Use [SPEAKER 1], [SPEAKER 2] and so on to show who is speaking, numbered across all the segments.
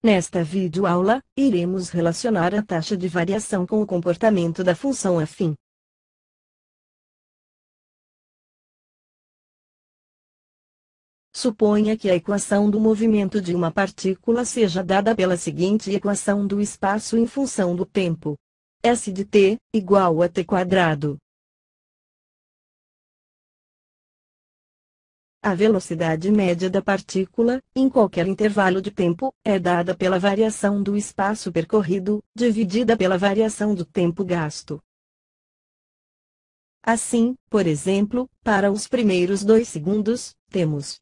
[SPEAKER 1] Nesta videoaula, iremos relacionar a taxa de variação com o comportamento da função afim. Suponha que a equação do movimento de uma partícula seja dada pela seguinte equação do espaço em função do tempo. S de t, igual a t². A velocidade média da partícula, em qualquer intervalo de tempo, é dada pela variação do espaço percorrido, dividida pela variação do tempo gasto. Assim, por exemplo, para os primeiros 2 segundos, temos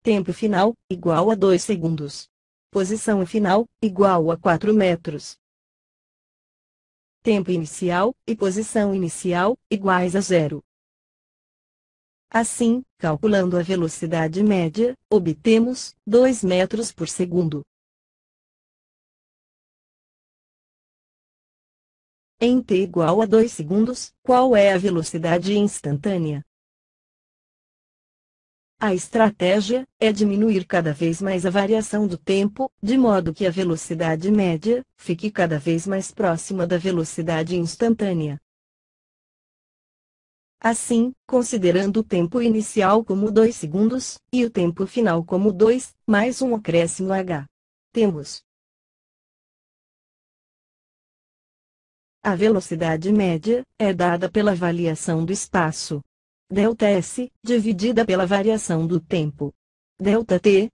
[SPEAKER 1] tempo final, igual a 2 segundos. Posição final, igual a 4 metros. Tempo inicial e posição inicial, iguais a 0. Assim, calculando a velocidade média, obtemos 2 metros por segundo. Em t igual a 2 segundos, qual é a velocidade instantânea? A estratégia é diminuir cada vez mais a variação do tempo, de modo que a velocidade média fique cada vez mais próxima da velocidade instantânea. Assim, considerando o tempo inicial como 2 segundos, e o tempo final como 2, mais um acréscimo h. Temos a velocidade média, é dada pela variação do espaço. ΔS, dividida pela variação do tempo. ΔT,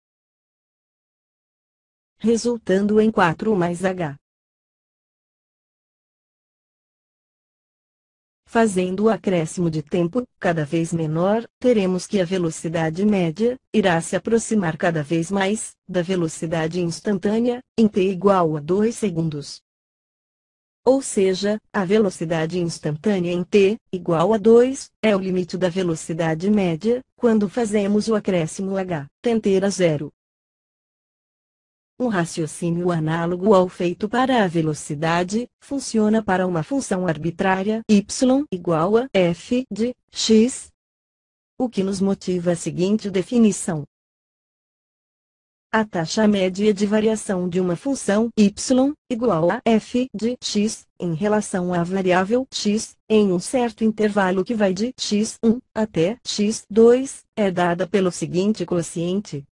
[SPEAKER 1] resultando em 4 mais h. Fazendo o acréscimo de tempo cada vez menor, teremos que a velocidade média irá se aproximar cada vez mais da velocidade instantânea, em t igual a 2 segundos. Ou seja, a velocidade instantânea em t igual a 2 é o limite da velocidade média, quando fazemos o acréscimo h tender a 0. Um raciocínio análogo ao feito para a velocidade, funciona para uma função arbitrária y igual a f de x. O que nos motiva a seguinte definição. A taxa média de variação de uma função y igual a f de x, em relação à variável x, em um certo intervalo que vai de x1 até x2, é dada pelo seguinte quociente.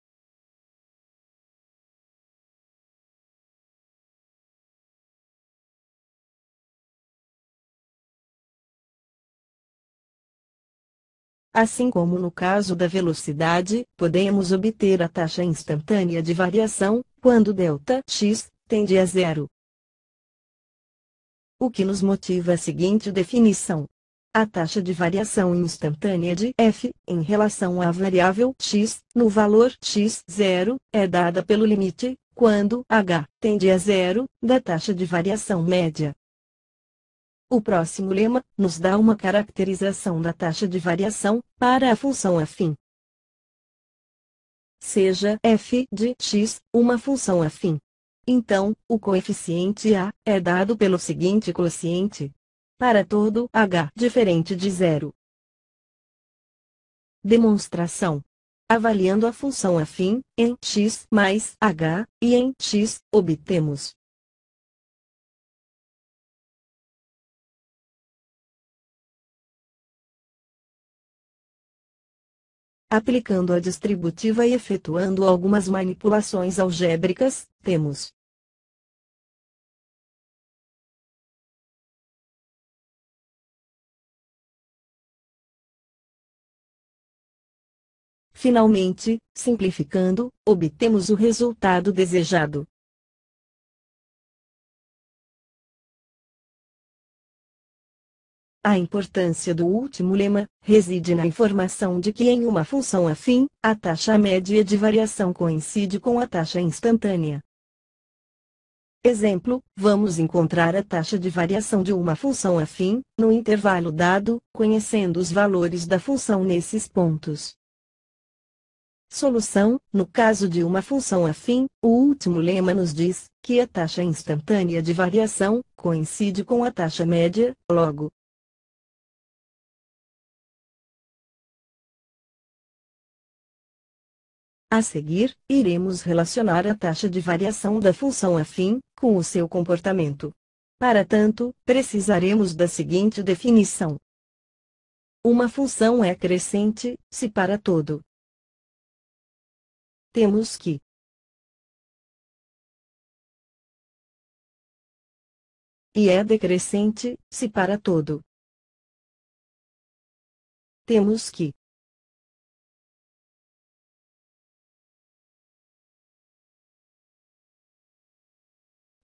[SPEAKER 1] Assim como no caso da velocidade, podemos obter a taxa instantânea de variação, quando ΔX tende a 0. O que nos motiva a seguinte definição. A taxa de variação instantânea de f, em relação à variável x, no valor x0, é dada pelo limite, quando h tende a 0, da taxa de variação média. O próximo lema nos dá uma caracterização da taxa de variação para a função afim. Seja f de x uma função afim. Então, o coeficiente a é dado pelo seguinte quociente. Para todo h diferente de 0. Demonstração. Avaliando a função afim, em x mais h, e em x, obtemos aplicando a distributiva e efetuando algumas manipulações algébricas, temos finalmente, simplificando, obtemos o resultado desejado. A importância do último lema reside na informação de que em uma função afim, a taxa média de variação coincide com a taxa instantânea. Exemplo, vamos encontrar a taxa de variação de uma função afim, no intervalo dado, conhecendo os valores da função nesses pontos. Solução: no caso de uma função afim, o último lema nos diz que a taxa instantânea de variação coincide com a taxa média, logo, A seguir, iremos relacionar a taxa de variação da função afim com o seu comportamento. Para tanto, precisaremos da seguinte definição. Uma função é crescente, se para todo. Temos que e é decrescente, se para todo. Temos que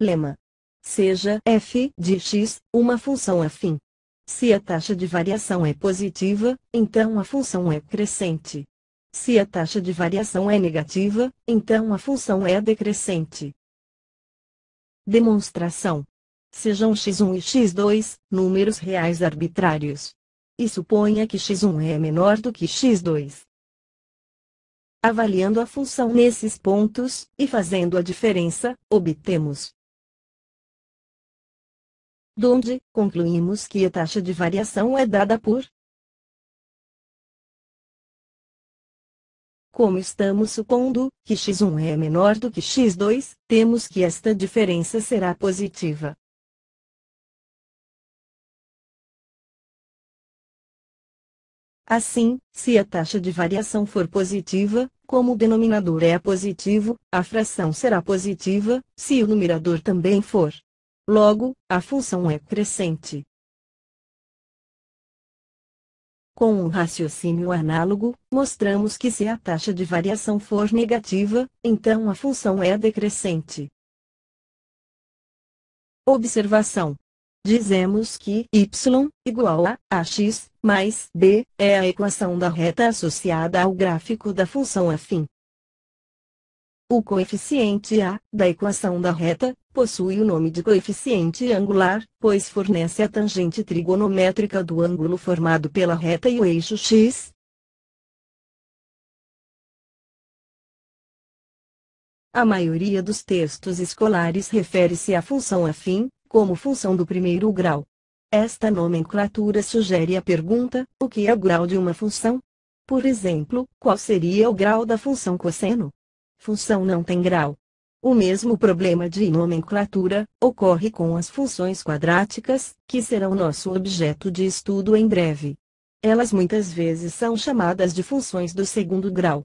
[SPEAKER 1] lema. Seja f de x uma função afim. Se a taxa de variação é positiva, então a função é crescente. Se a taxa de variação é negativa, então a função é decrescente. Demonstração. Sejam x1 e x2 números reais arbitrários. E suponha que x1 é menor do que x2. Avaliando a função nesses pontos, e fazendo a diferença, obtemos donde concluímos que a taxa de variação é dada por. Como estamos supondo que x1 é menor do que x2, temos que esta diferença será positiva. Assim, se a taxa de variação for positiva, como o denominador é positivo, a fração será positiva, se o numerador também for. Logo, a função é crescente. Com um raciocínio análogo, mostramos que se a taxa de variação for negativa, então a função é decrescente. Observação. Dizemos que y igual a ax mais b é a equação da reta associada ao gráfico da função afim. O coeficiente a da equação da reta possui o nome de coeficiente angular, pois fornece a tangente trigonométrica do ângulo formado pela reta e o eixo x. A maioria dos textos escolares refere-se à função afim como função do primeiro grau. Esta nomenclatura sugere a pergunta: o que é o grau de uma função? Por exemplo, qual seria o grau da função cosseno? Função não tem grau. O mesmo problema de nomenclatura ocorre com as funções quadráticas, que serão nosso objeto de estudo em breve. Elas muitas vezes são chamadas de funções do segundo grau.